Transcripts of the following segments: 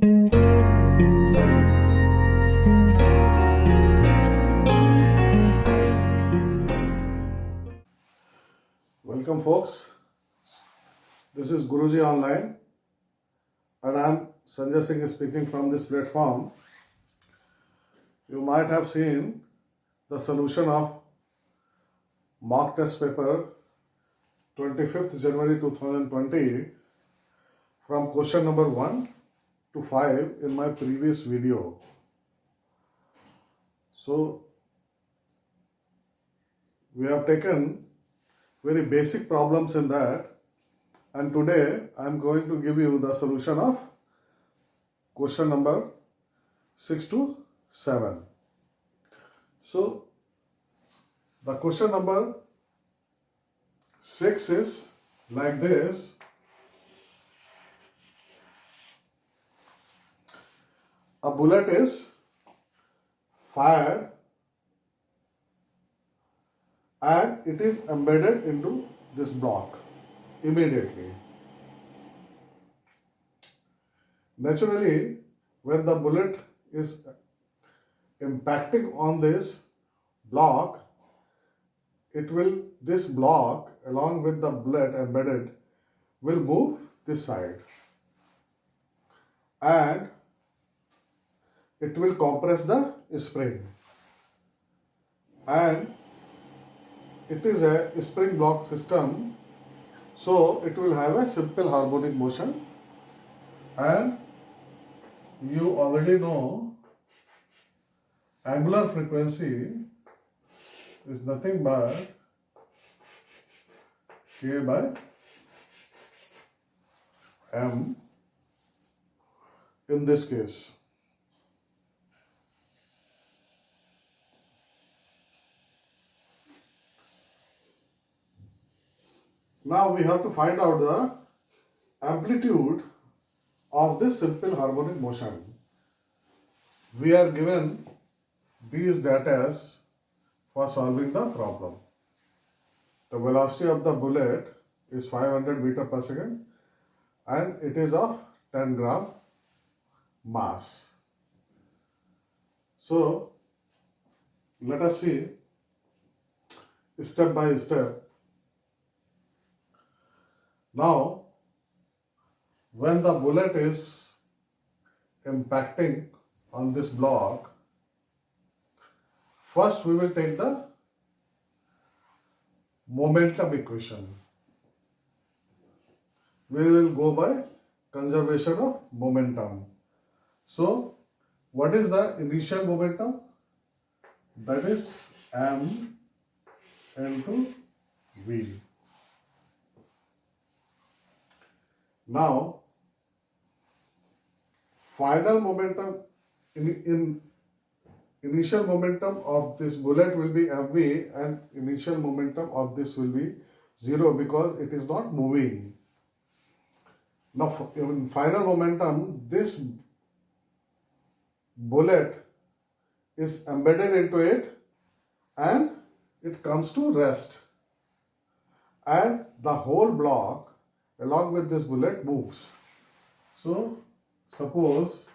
Welcome, folks. This is Guruji Online, and I'm Sanjay Singh speaking from this platform. You might have seen the solution of mock test paper 25th January 2020 from question number 1 to 5 in my previous video. So, we have taken very basic problems in that, and today I am going to give you the solution of question number 6 to 7. So, the question number 6 is like this. A bullet is fired and it is embedded into this block immediately. Naturally, when the bullet is impacting on this block, this block along with the bullet embedded will move this side and it will compress the spring, and it is a spring block system, so it will have a simple harmonic motion, and you already know angular frequency is nothing but K by M in this case. Now we have to find out the amplitude of this simple harmonic motion. We are given these data for solving the problem. The velocity of the bullet is 500 meter per second and it is of 10 gram mass. So let us see step by step. Now, when the bullet is impacting on this block, first we will take the momentum equation. We will go by conservation of momentum. So, what is the initial momentum? That is m into v. Now, final momentum in initial momentum of this bullet will be mv, and initial momentum of this will be 0 because it is not moving. Now, in final momentum, this bullet is embedded into it and it comes to rest, and the whole block along with this bullet moves. So, suppose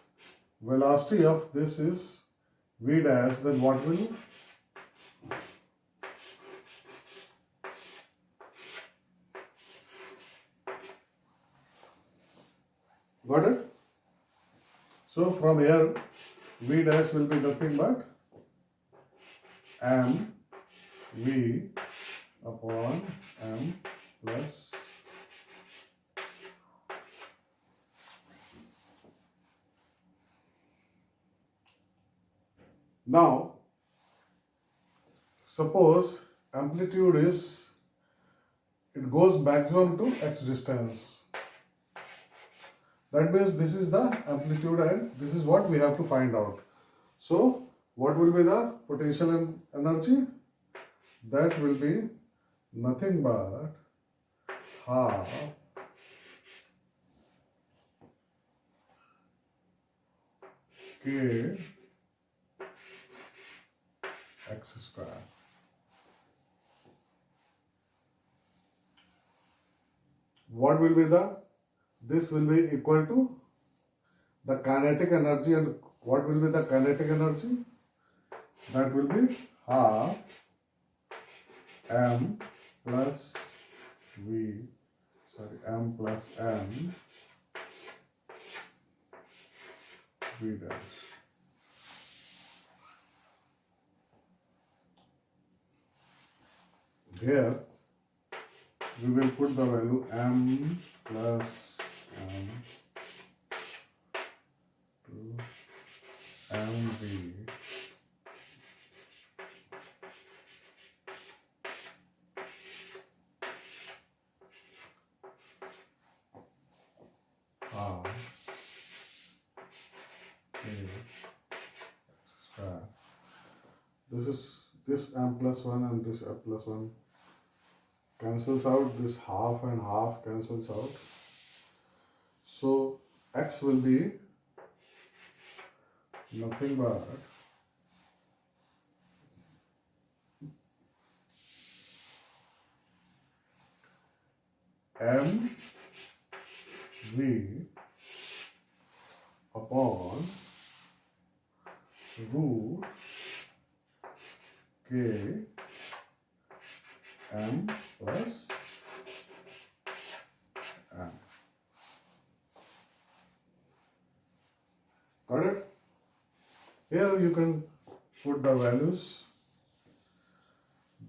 velocity of this is v dash, then what will got it? So, from here v dash will be nothing but m v upon m plus now, suppose amplitude is, it goes maximum to x distance. That means this is the amplitude and this is what we have to find out. So, what will be the potential and energy? That will be nothing but half k x square. What will be the, this will be equal to the kinetic energy, and what will be the kinetic energy? That will be half m plus m plus n v dash. Here we will put the value m plus m to mv r a square. This m plus 1 and this m plus 1 cancels out, this half and half cancels out. So x will be nothing but m v upon root k m plus m. Got it? Here you can put the values.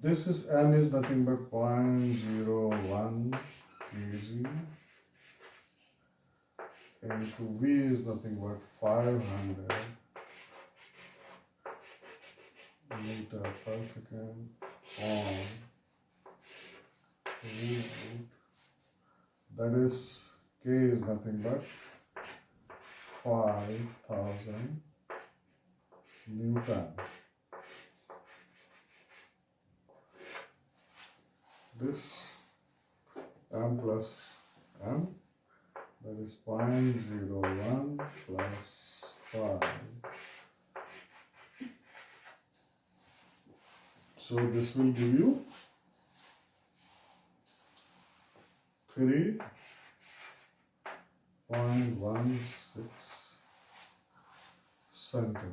This is n is nothing but 0.01 kg into v is nothing but 500 meter per second on root, that is k is nothing but 5,000 Newton. This m plus m, that is 0.01 plus 5. So this will give you 3.16 centimeter.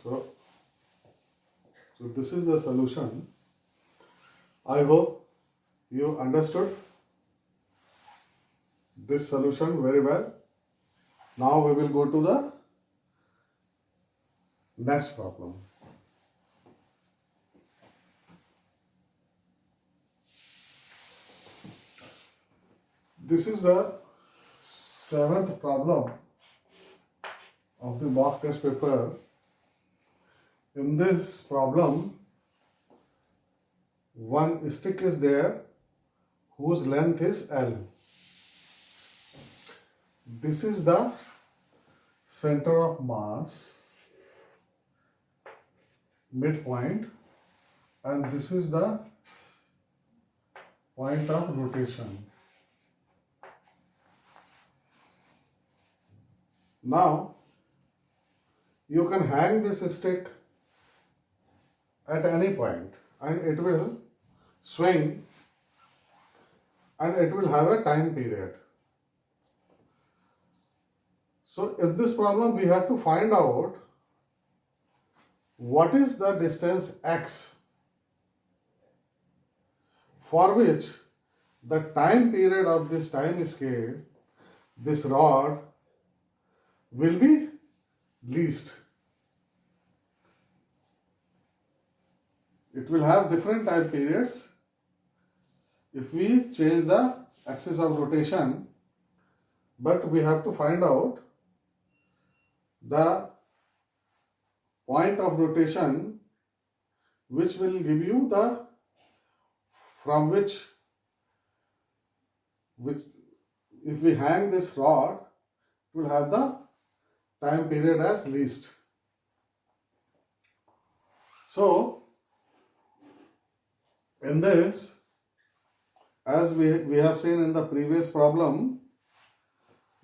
So this is the solution. I hope you understood this solution very well. Now we will go to the next problem. This is the 7th problem of the mock test paper. In this problem, one stick is there whose length is L. This is the center of mass, midpoint, and this is the point of rotation. Now, you can hang this stick at any point and it will swing and it will have a time period. So in this problem we have to find out what is the distance x for which the time period of this time scale, this rod, will be least. It will have different time periods. If we change the axis of rotation, but we have to find out the point of rotation which will give you the, from which if we hang this rod, it will have the time period as least. So in this, as we have seen in the previous problem,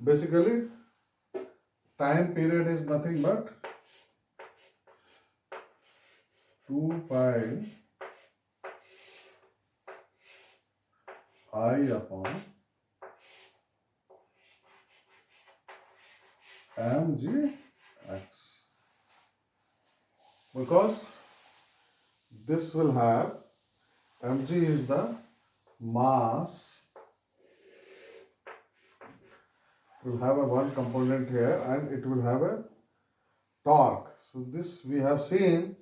basically time period is nothing but 2 pi I upon mgx, because this will have, mg is the mass, it will have a one component here and it will have a torque. So this we have seen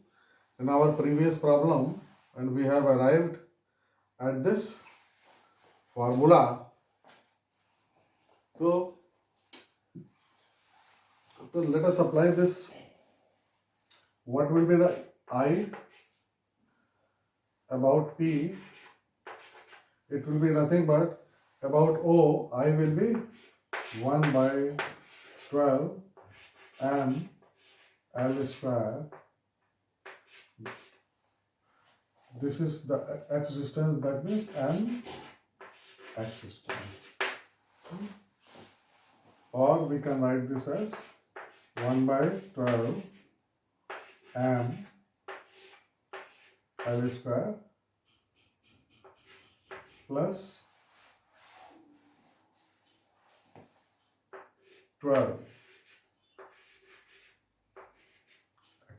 in our previous problem and we have arrived at this formula. So let us apply this. What will be the I about P? It will be nothing but about O, I will be 1 by 12 m L square. This is the x distance, that means m x distance. Or we can write this as 1 by 12 m L square plus 12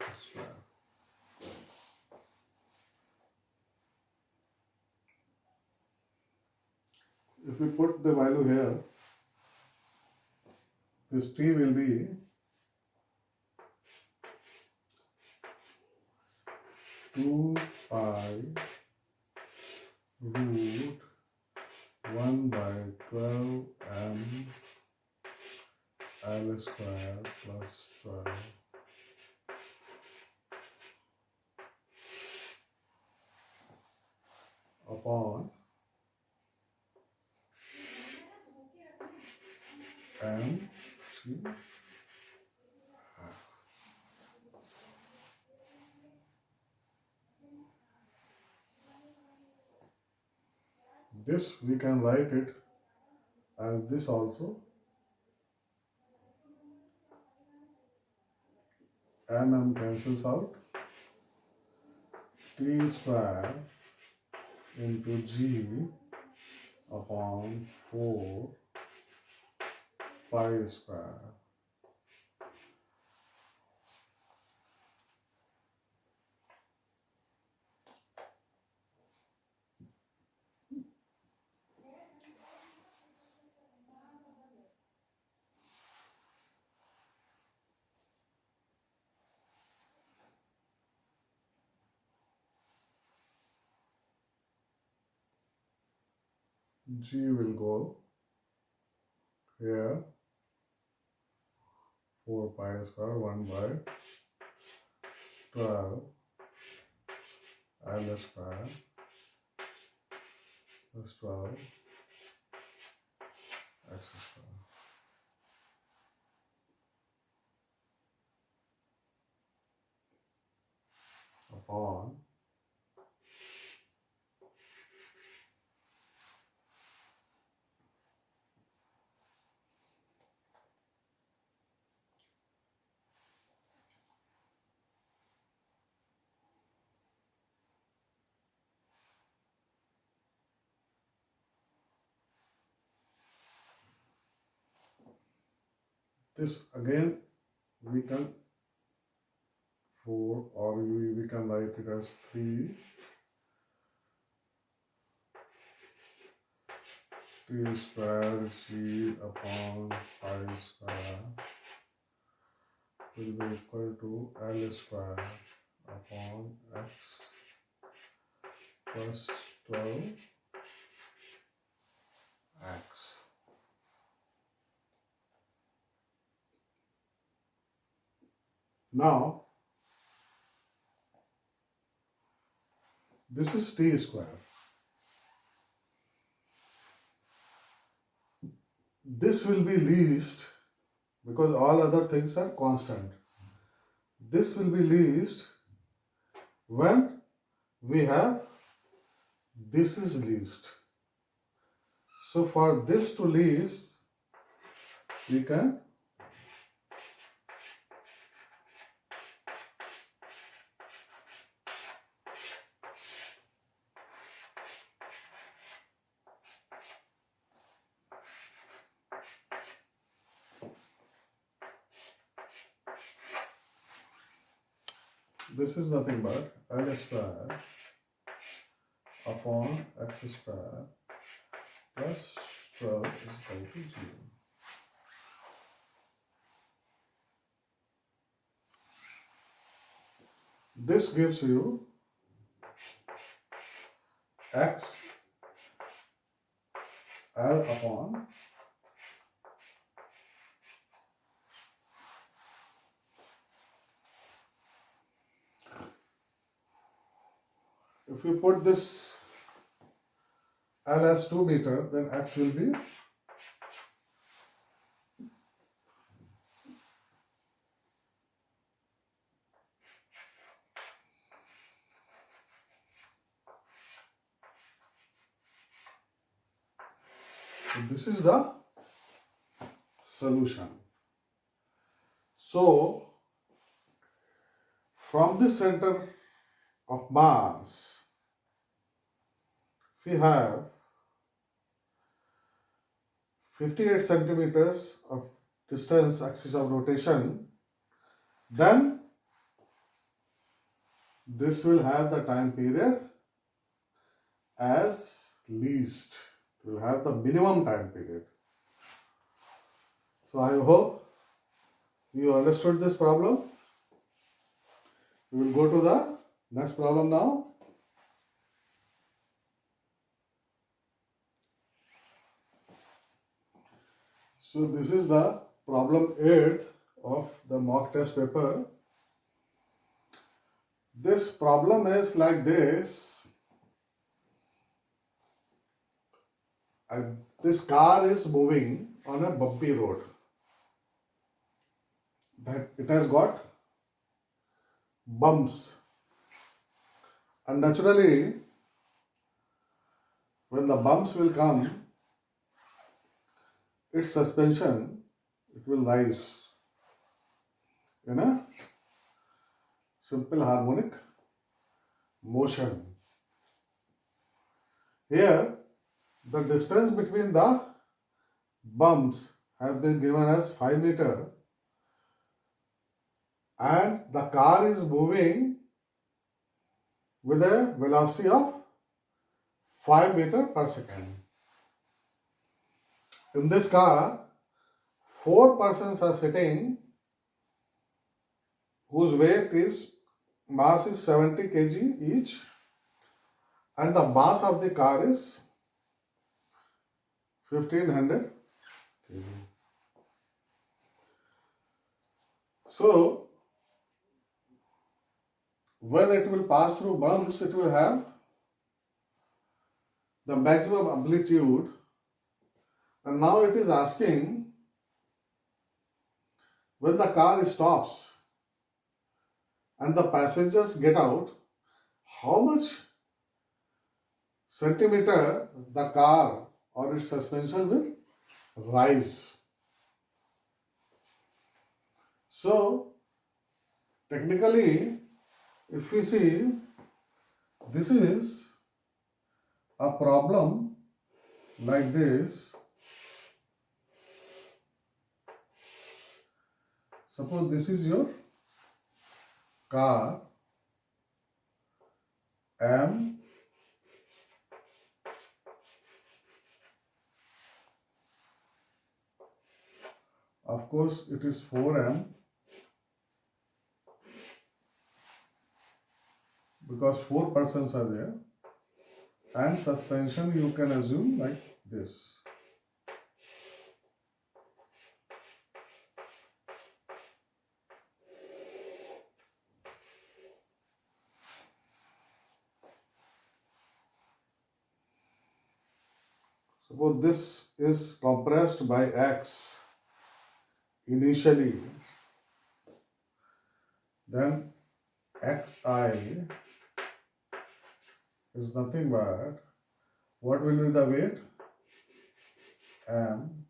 x square. If we put the value here, this t will be 2 pi root 1 by 12 m L square plus 12 upon m g. This we can write it as this also, m cancels out, t square into g upon 4 pi square. G will go here, 4 pi square 1 by 12 L square plus 12 x square. Upon this again we can 4, or we can write it as 3 t square g upon pi square will be equal to L square upon x plus 12 x. Now this is t square. This will be least because all other things are constant. This will be least when we have this is least. So for this to least, we can this is nothing but L square upon x square plus 12 is equal to 0. This gives you x L upon if you put this L as 2 meter, then x will be so this is the solution. So from the center of mass, we have 58 centimeters of distance axis of rotation, then this will have the time period as least. It will have the minimum time period. So I hope you understood this problem. We will go to the next problem now. So this is the problem 8th of the mock test paper. This problem is like this. And this car is moving on a bumpy road. That it has got bumps. And naturally, when the bumps will come, its suspension, it will rise in a simple harmonic motion. Here, the distance between the bumps have been given as 5 meter and the car is moving with a velocity of 5 meter per second. In this car, 4 persons are sitting whose mass is 70 kg each and the mass of the car is 1500 kg. So, when it will pass through bumps, it will have the maximum amplitude, and now it is asking when the car stops and the passengers get out, how much centimeter the car or its suspension will rise. So, technically, if we see, this is a problem like this. Suppose this is your car M, of course it is 4M because 4 persons are there, and suspension you can assume like this. Suppose this is compressed by X initially, then Xi is nothing but what will be the weight? M.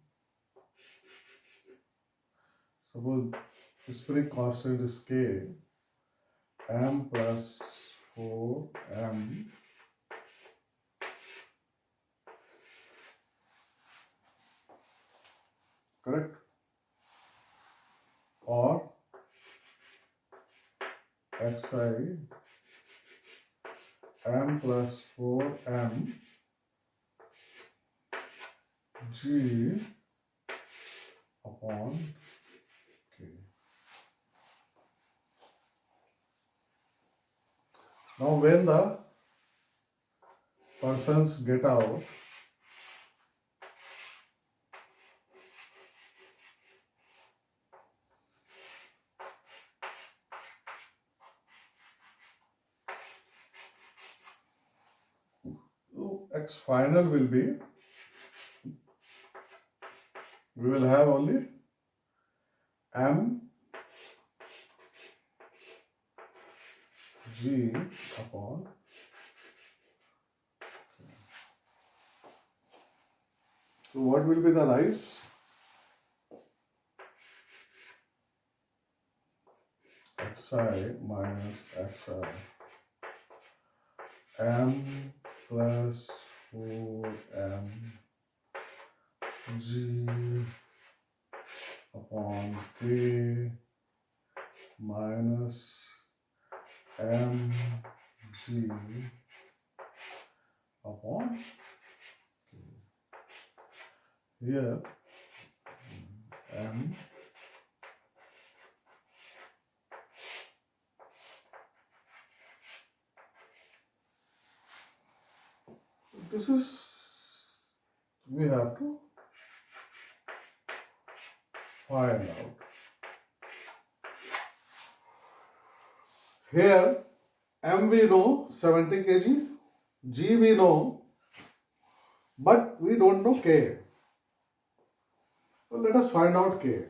Suppose spring constant is K, M plus 4M. Correct? Or xi m plus 4m g upon k. Now when the persons get out, x final will be, we will have only m g upon. So what will be the rise? xi minus xi m plus 4m g upon k minus m g upon k. Here m this is, we have to find out. Here m we know 70 kg, g we know, but we don't know k. So let us find out k.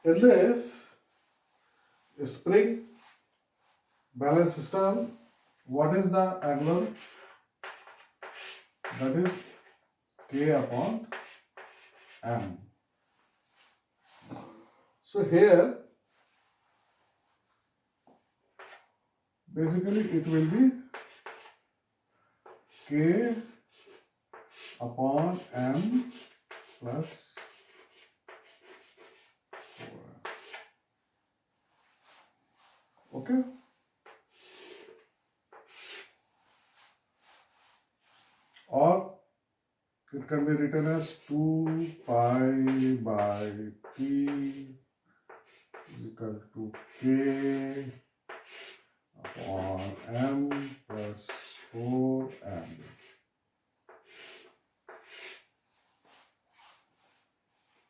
In this spring balance system, what is the angular? That is k upon m. So here basically it will be k upon m plus 4. Okay. Or it can be written as 2 pi by t is equal to k upon m plus 4m.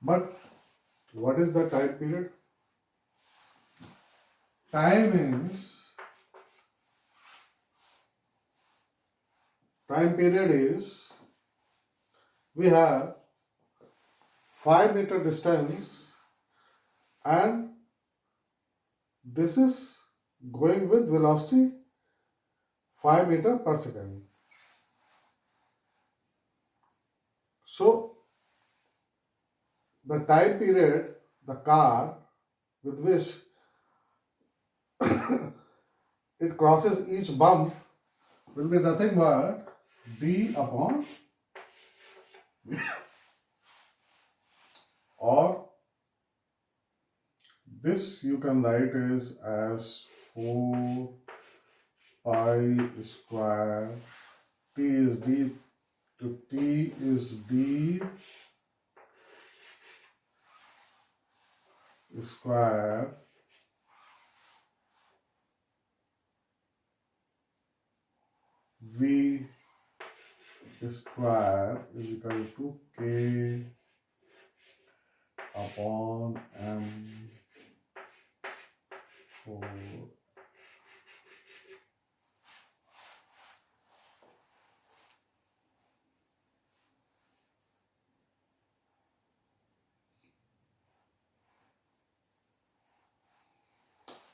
But what is the time period? Time period is, we have 5-meter distance and this is going with velocity 5 meter per second. So the time period, the car with which it crosses each bump will be nothing but d upon or this you can write as 4 pi square, t is d, to t is d square v square is equal to k upon m 4.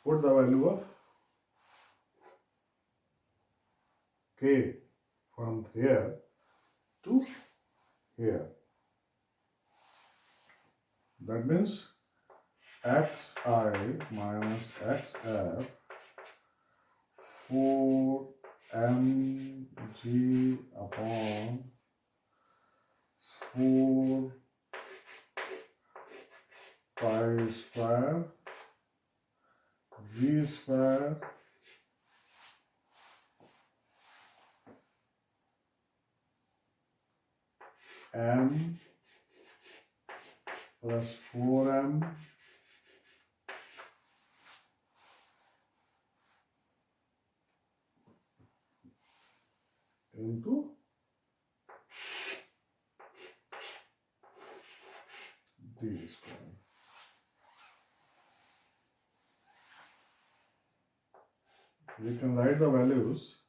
Put the value of k from here to here. That means xi minus xf 4mg upon 4 pi square V square M plus 4M into D square. We can write the values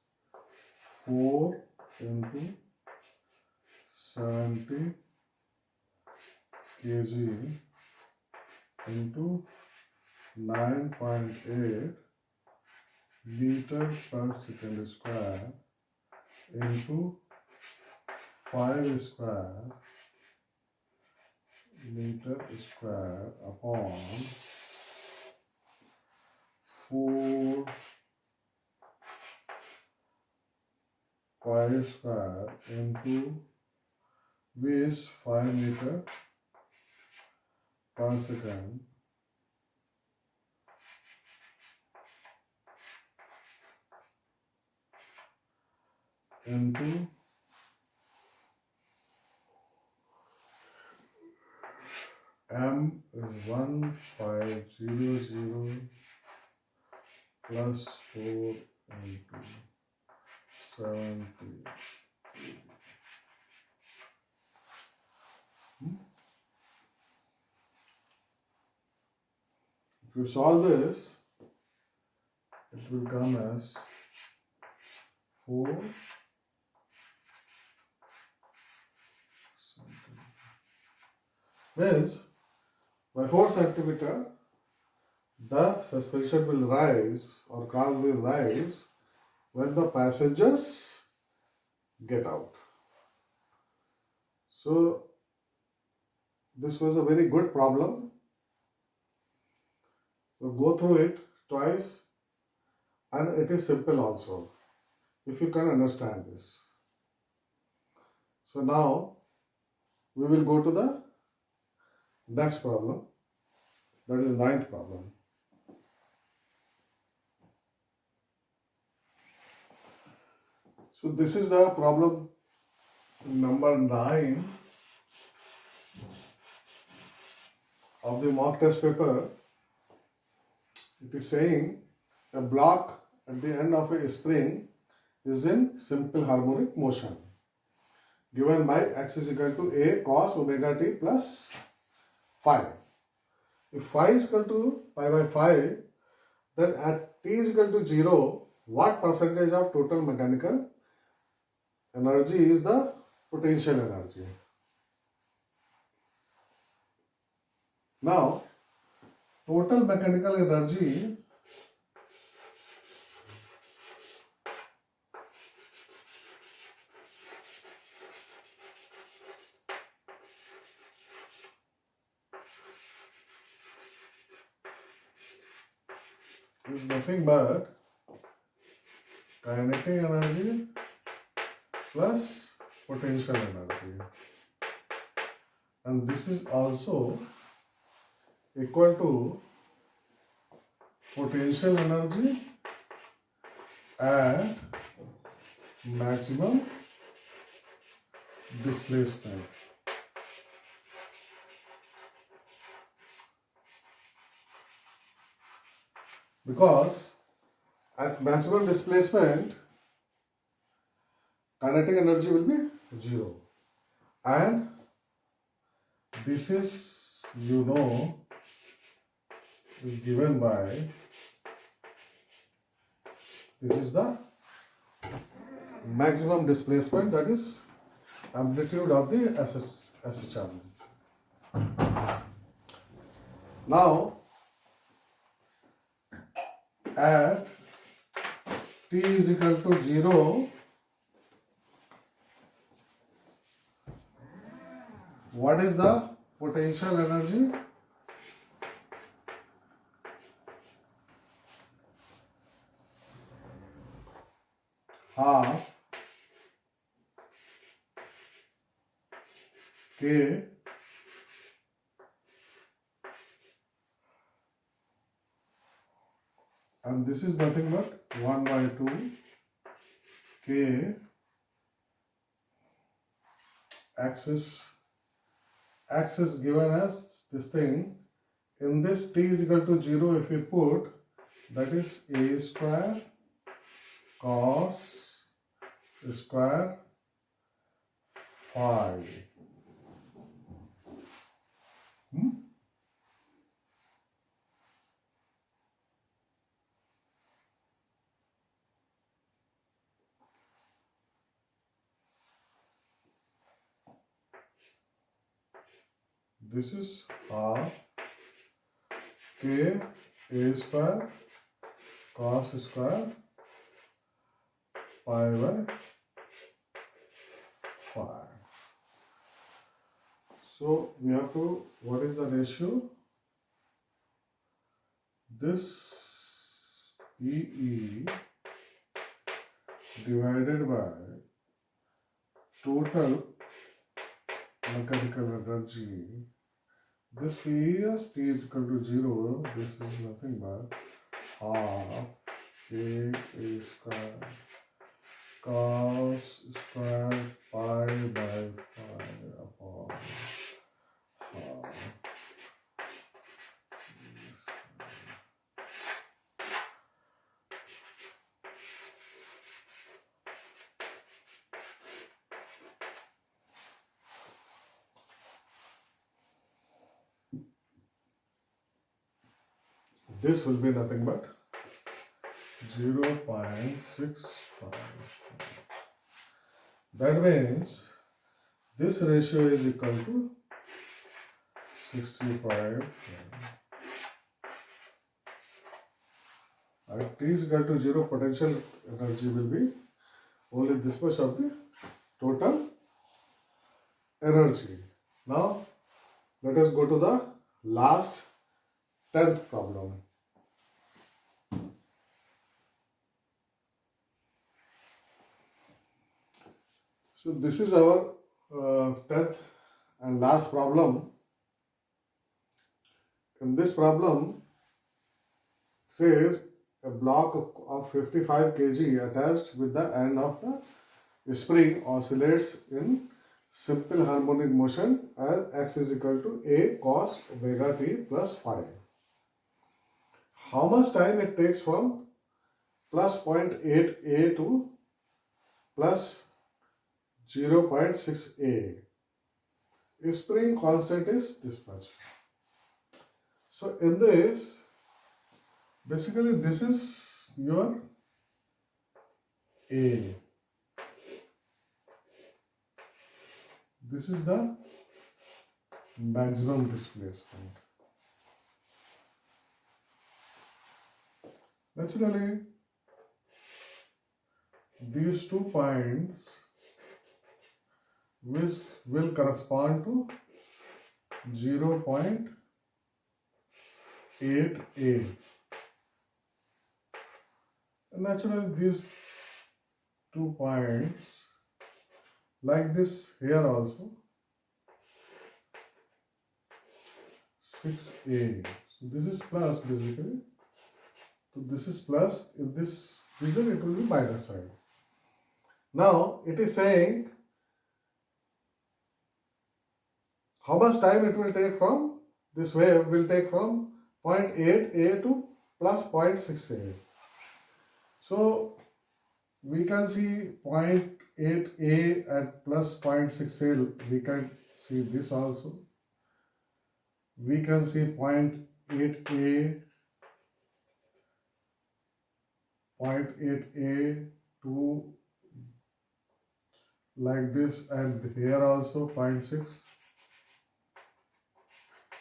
4 into 70 kg into 9.8 meter per second square into 5 square meter square upon 4 pi square into V is 5 meter per second into M is 1500 plus 4 into 70. If you solve this, it will come as 4 means by 4 centimeter the suspension will rise or car will rise when the passengers get out. So this was a very good problem. So go through it twice, and it is simple also if you can understand this. So now we will go to the next problem, that is the 9th problem. So this is the problem number 9 of the mock test paper. It is saying a block at the end of a spring is in simple harmonic motion given by x is equal to A cos omega t plus phi. If phi is equal to pi by phi, then at t is equal to 0, what percentage of total mechanical energy is the potential energy? Now, total mechanical energy is nothing but kinetic energy plus potential energy, and this is also equal to potential energy at maximum displacement. Because at maximum displacement, kinetic energy will be 0, and this is, you know, is given by, this is the maximum displacement, that is amplitude of the SHM. Now at t is equal to 0, what is the potential energy? Half K and this is nothing but 1 by 2 k axis given as this thing. In this t is equal to 0, if we put, that is a square cos square phi. This is half k a square cos square pi by 5. So we have to, what is the ratio? This PE divided by total mechanical energy. This PE as t is equal to 0, this is nothing but half k a square cos square pi by 5 upon half. This will be nothing but 0.65. That means this ratio is equal to 65. At t is equal to 0, potential energy will be only this much of the total energy. Now let us go to the last 10th problem. So this is our 10th and last problem. In this problem, says a block of 55 kg attached with the end of the spring oscillates in simple harmonic motion as x is equal to a cos omega t plus phi. How much time it takes from plus 0.8 a to plus 0.6 a? Spring constant is this much. So in this, basically this is your A. This is the maximum displacement. Naturally, these 2 points which will correspond to 0.8 A. Naturally, these 2 points, like this here also, 6A. So this is plus basically. So this is plus. In this region, it will be minus sign. Now it is saying how much time it will take from this wave will take from 0.8 A to plus 0.6 A. So we can see 0.8 A at plus 0.6 A. We can see this also. We can see 0.8 A, 0.8 A to like this, and here also 0.6.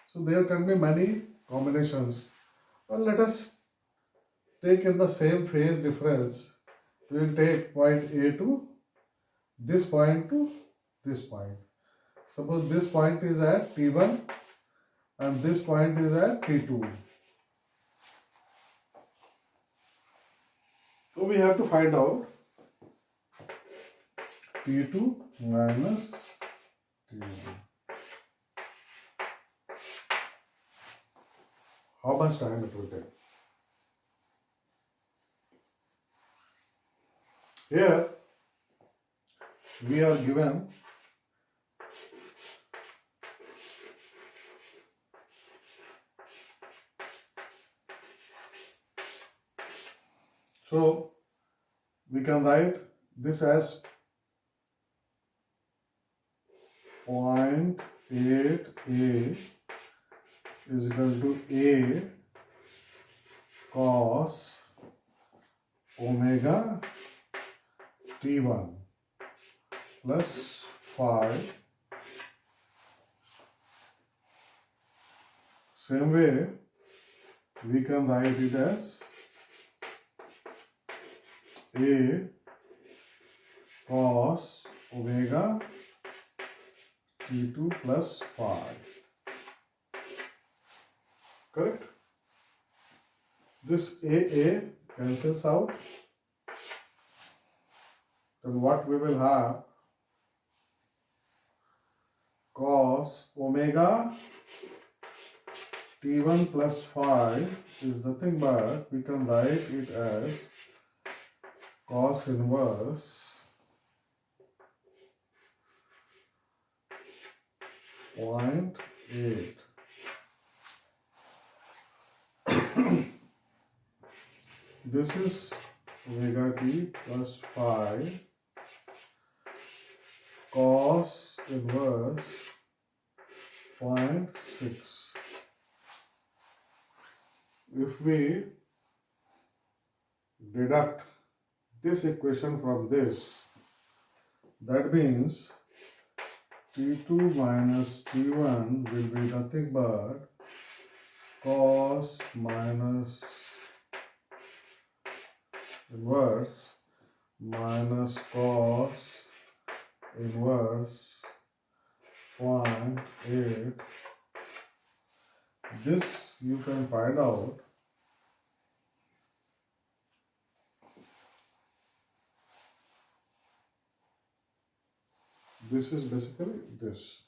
So there can be many combinations. Well, let us take in the same phase difference. We will take point A to this point to this point. Suppose this point is at T1 and this point is at T2. So we have to find out T2 minus T1. How much time it will take? Here we are given so we can write this as 0.8a is equal to A cos omega t1 plus phi. Same way we can write it as A cos omega t2 plus phi. Correct? This AA cancels out. Then what we will have, cos omega t1 plus phi is nothing but we can write it as cos inverse 0.8. This is omega t plus phi cos inverse 0.6. If we deduct this equation from this, that means T2 minus T1 will be nothing but cos minus inverse minus cos inverse 0.8. This you can find out this is basically this.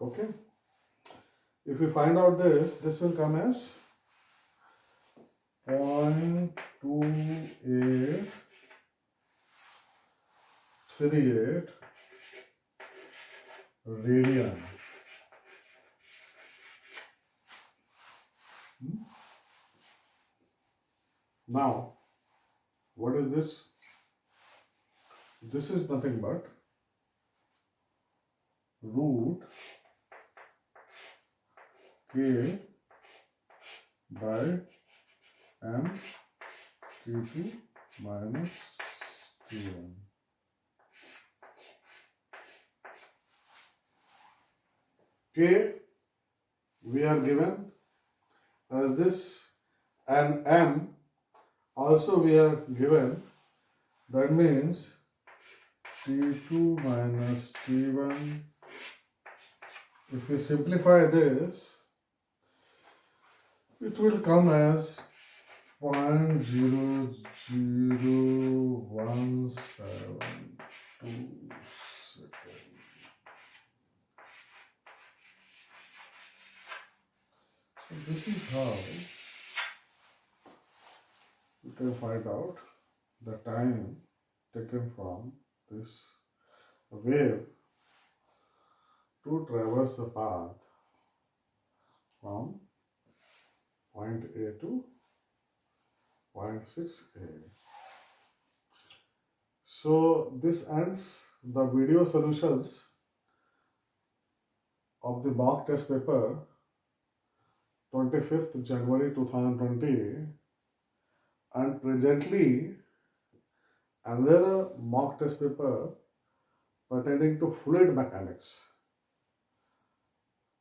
Okay. If we find out this will come as 0.2838 radian. Now, what is this? This is nothing but root k by m t2 minus t1. K we are given as this, and m also we are given. That means t2 minus t1. If we simplify this, it will come as 0.00172 seconds. So this is how you can find out the time taken from this wave to traverse the path from point A to point 6A. So this ends the video solutions of the mock test paper 25th January 2020, and presently another mock test paper pertaining to fluid mechanics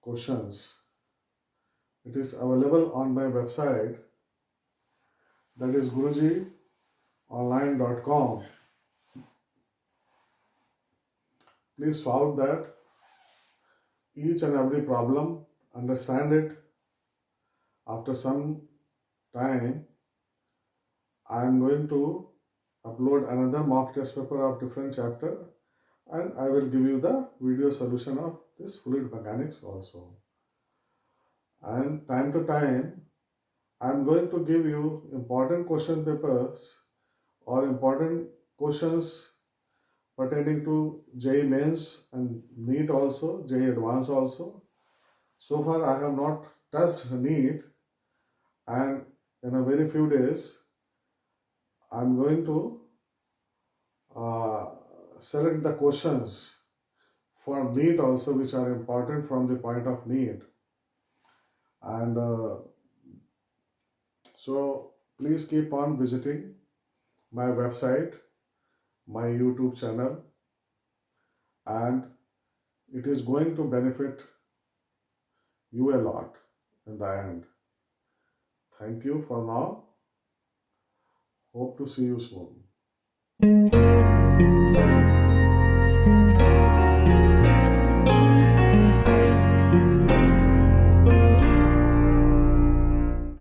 questions. It is available on my website, that is gurujionline.com. Please solve that, each and every problem, understand it. After some time, I am going to upload another mock test paper of different chapter, and I will give you the video solution of this fluid mechanics also. And time to time, I'm going to give you important question papers or important questions pertaining to JEE Mains and NEET also, JEE Advanced also. So far I have not touched NEET, and in a very few days I'm going to uh, select the questions for NEET also, which are important from the point of NEET. And so please keep on visiting my website, my YouTube channel, and it is going to benefit you a lot in the end. Thank you for now. Hope to see you soon.